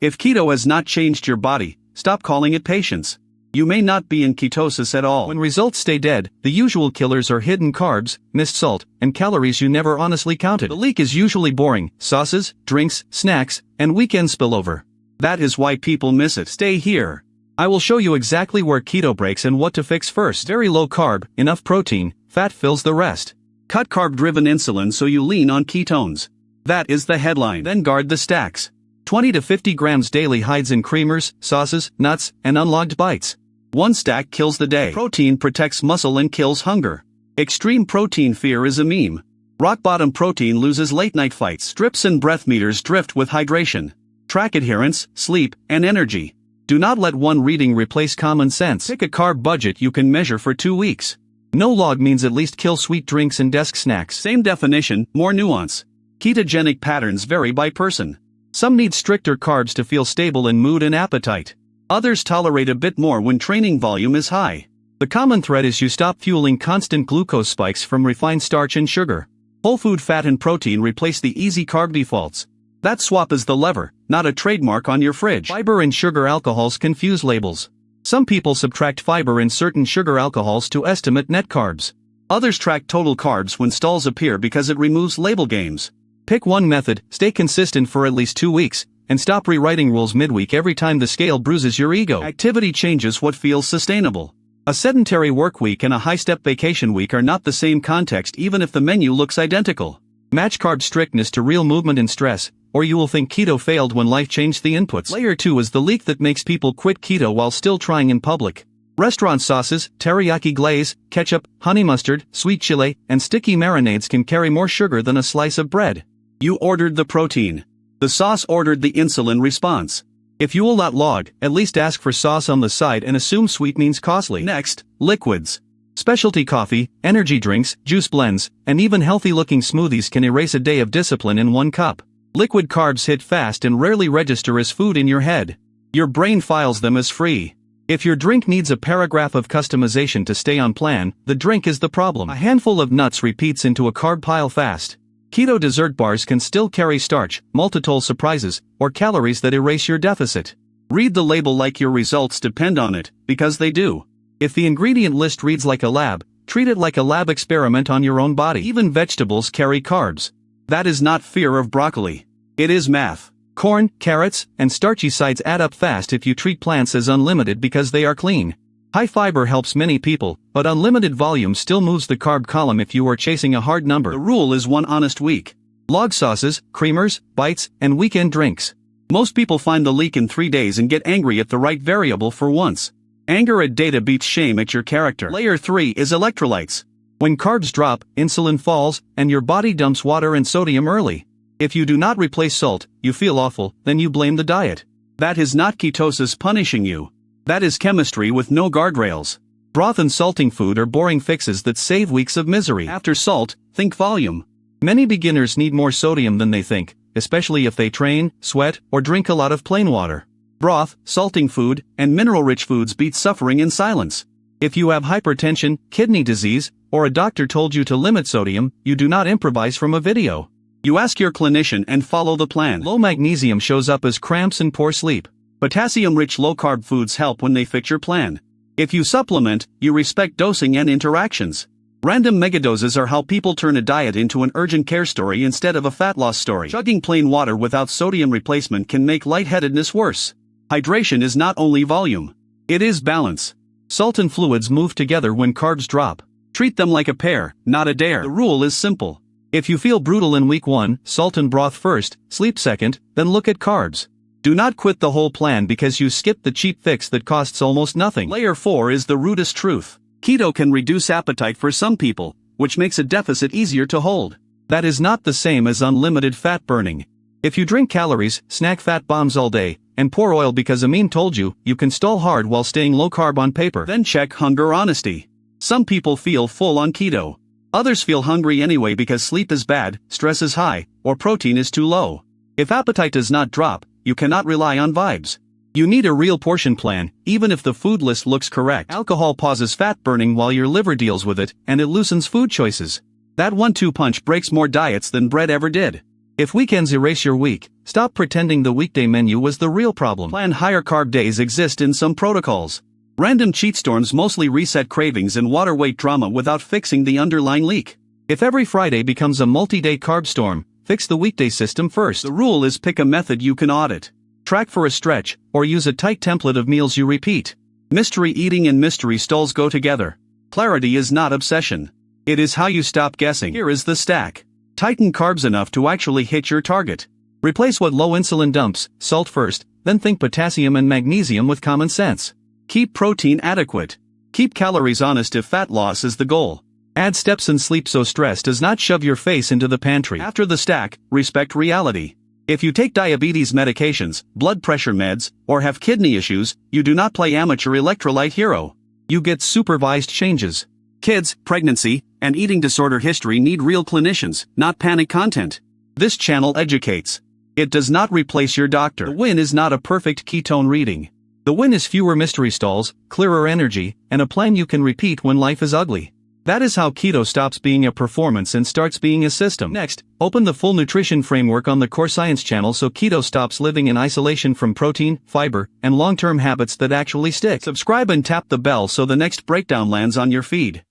If keto has not changed your body, stop calling it patience. You may not be in ketosis at all. When results stay dead, the usual killers are hidden carbs, missed salt, and calories you never honestly counted. The leak is usually boring: sauces, drinks, snacks, and weekend spillover. That is why people miss it. Stay here. I will show you exactly where keto breaks and what to fix first. Very low carb, enough protein, fat fills the rest. Cut carb-driven insulin so you lean on ketones. That is the headline. Then guard the stacks. 20 to 50 grams daily hides in creamers, sauces, nuts, and unlogged bites. One stack kills the day. Protein protects muscle and kills hunger. Extreme protein fear is a meme. Rock bottom protein loses late night fights. Strips and breath meters drift with hydration. Track adherence, sleep, and energy. Do not let one reading replace common sense. Pick a carb budget you can measure for 2 weeks. No log means at least kill sweet drinks and desk snacks. Same definition, more nuance. Ketogenic patterns vary by person. Some need stricter carbs to feel stable in mood and appetite. Others tolerate a bit more when training volume is high. The common thread is you stop fueling constant glucose spikes from refined starch and sugar. Whole food fat and protein replace the easy carb defaults. That swap is the lever, not a trademark on your fridge. Fiber and sugar alcohols confuse labels. Some people subtract fiber in certain sugar alcohols to estimate net carbs. Others track total carbs when stalls appear because it removes label games. Pick one method, stay consistent for at least 2 weeks, and stop rewriting rules midweek every time the scale bruises your ego. Activity changes what feels sustainable. A sedentary work week and a high-step vacation week are not the same context even if the menu looks identical. Match carb strictness to real movement and stress, or you will think keto failed when life changed the inputs. Layer 2 is the leak that makes people quit keto while still trying in public. Restaurant sauces, teriyaki glaze, ketchup, honey mustard, sweet chili, and sticky marinades can carry more sugar than a slice of bread. You ordered the protein. The sauce ordered the insulin response. If you will not log, at least ask for sauce on the side and assume sweet means costly. Next, liquids. Specialty coffee, energy drinks, juice blends, and even healthy-looking smoothies can erase a day of discipline in 1 cup. Liquid carbs hit fast and rarely register as food in your head. Your brain files them as free. If your drink needs a paragraph of customization to stay on plan, the drink is the problem. A handful of nuts repeats into a carb pile fast. Keto dessert bars can still carry starch, maltitol surprises, or calories that erase your deficit. Read the label like your results depend on it, because they do. If the ingredient list reads like a lab, treat it like a lab experiment on your own body. Even vegetables carry carbs. That is not fear of broccoli. It is math. Corn, carrots, and starchy sides add up fast if you treat plants as unlimited because they are clean. High fiber helps many people, but unlimited volume still moves the carb column if you are chasing a hard number. The rule is 1 honest week. Log sauces, creamers, bites, and weekend drinks. Most people find the leak in 3 days and get angry at the right variable for once. Anger at data beats shame at your character. Layer 3 is electrolytes. When carbs drop, insulin falls, and your body dumps water and sodium early. If you do not replace salt, you feel awful, then you blame the diet. That is not ketosis punishing you. That is chemistry with no guardrails. Broth and salting food are boring fixes that save weeks of misery. After salt, think volume. Many beginners need more sodium than they think, especially if they train, sweat, or drink a lot of plain water. Broth, salting food, and mineral-rich foods beat suffering in silence. If you have hypertension, kidney disease, or a doctor told you to limit sodium, you do not improvise from a video. You ask your clinician and follow the plan. Low magnesium shows up as cramps and poor sleep. Potassium-rich low-carb foods help when they fit your plan. If you supplement, you respect dosing and interactions. Random megadoses are how people turn a diet into an urgent care story instead of a fat loss story. Chugging plain water without sodium replacement can make lightheadedness worse. Hydration is not only volume. It is balance. Salt and fluids move together when carbs drop. Treat them like a pair, not a dare. The rule is simple. If you feel brutal in week 1, salt and broth first, sleep second, then look at carbs. Do not quit the whole plan because you skipped the cheap fix that costs almost nothing. Layer 4 is the rudest truth. Keto can reduce appetite for some people, which makes a deficit easier to hold. That is not the same as unlimited fat burning. If you drink calories, snack fat bombs all day, and pour oil because Amin told you, you can stall hard while staying low carb on paper. Then check hunger honesty. Some people feel full on keto. Others feel hungry anyway because sleep is bad, stress is high, or protein is too low. If appetite does not drop, you cannot rely on vibes. You need a real portion plan, even if the food list looks correct. Alcohol pauses fat burning while your liver deals with it, and it loosens food choices. That 1-2 punch breaks more diets than bread ever did. If weekends erase your week, stop pretending the weekday menu was the real problem. Plan higher carb days exist in some protocols. Random cheat storms mostly reset cravings and water weight drama without fixing the underlying leak. If every Friday becomes a multi-day carb storm, fix the weekday system first. The rule is pick a method you can audit. Track for a stretch, or use a tight template of meals you repeat. Mystery eating and mystery stalls go together. Clarity is not obsession. It is how you stop guessing. Here is the stack. Tighten carbs enough to actually hit your target. Replace what low insulin dumps, salt first, then think potassium and magnesium with common sense. Keep protein adequate. Keep calories honest if fat loss is the goal. Add steps and sleep so stress does not shove your face into the pantry. After the stack, respect reality. If you take diabetes medications, blood pressure meds, or have kidney issues, you do not play amateur electrolyte hero. You get supervised changes. Kids, pregnancy, and eating disorder history need real clinicians, not panic content. This channel educates. It does not replace your doctor. The win is not a perfect ketone reading. The win is fewer mystery stalls, clearer energy, and a plan you can repeat when life is ugly. That is how keto stops being a performance and starts being a system. Next, open the full nutrition framework on the Core Science channel so keto stops living in isolation from protein, fiber, and long-term habits that actually stick. Subscribe and tap the bell so the next breakdown lands on your feed.